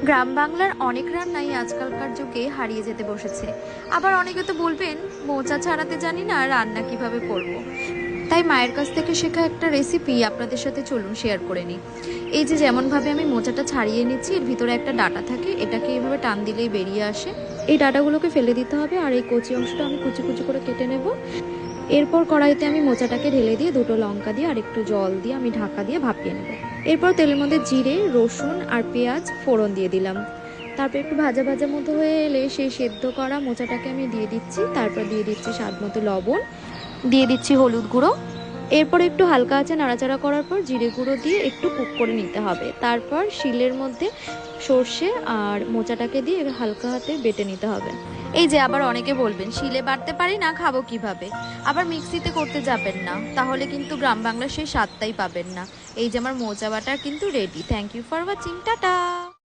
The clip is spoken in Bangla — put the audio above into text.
গ্রাম বাংলার অনেক রান্নাই আজকালকার যুগে হারিয়ে যেতে বসেছে। আবার অনেকে তো বলবেন মোচা ছাড়াতে জানি না, রান্না কিভাবে করব। তাই মায়ের কাছ থেকে শেখা একটা রেসিপি আপনাদের সাথে চলুন শেয়ার করে নিই। এই যে যেমনভাবে আমি মোচাটা ছাড়িয়ে নিচ্ছি, এর ভিতরে একটা ডাটা থাকে, এটাকে এইভাবে টান দিলেই বেরিয়ে আসে। এই ডাটাগুলোকে ফেলে দিতে হবে, আর এই কচি অংশটা আমি কুচি কুচি করে কেটে নেব। এরপর কড়াইতে আমি মোচাটাকে ঢেলে দিয়ে দুটো লঙ্কা দিয়ে আর একটু জল দিয়ে আমি ঢাকা দিয়ে ভাপিয়ে নেব। এরপর তেলের মধ্যে জিরে, রসুন আর পেঁয়াজ ফোড়ন দিয়ে দিলাম। তারপর একটু ভাজা ভাজা মতো হয়ে এলে সেই সেদ্ধ করা মোচাটাকে আমি দিয়ে দিচ্ছি। তারপর দিয়ে দিচ্ছি স্বাদ মতো লবণ, দিয়ে দিচ্ছি হলুদ গুঁড়ো। এরপর একটু হালকা আঁচে নাড়াচাড়া করার পর জিরে গুঁড়ো দিয়ে একটু কুক করে নিতে হবে। তারপর শিলের মধ্যে সর্ষে আর মোচাটাকে দিয়ে হালকা হাতে বেটে নিতে হবে। এই যে আবার অনেকে বলবেন শিলে বাটতে পারি না, খাবো কিভাবে? আবার মিক্সিতে করতে যাবেন না, তাহলে কিন্তু গ্রাম বাংলার সেই স্বাদটাই পাবেন না। এই যে আমার মোচা বাটার কিন্তু ready. Thank you for watching, tata.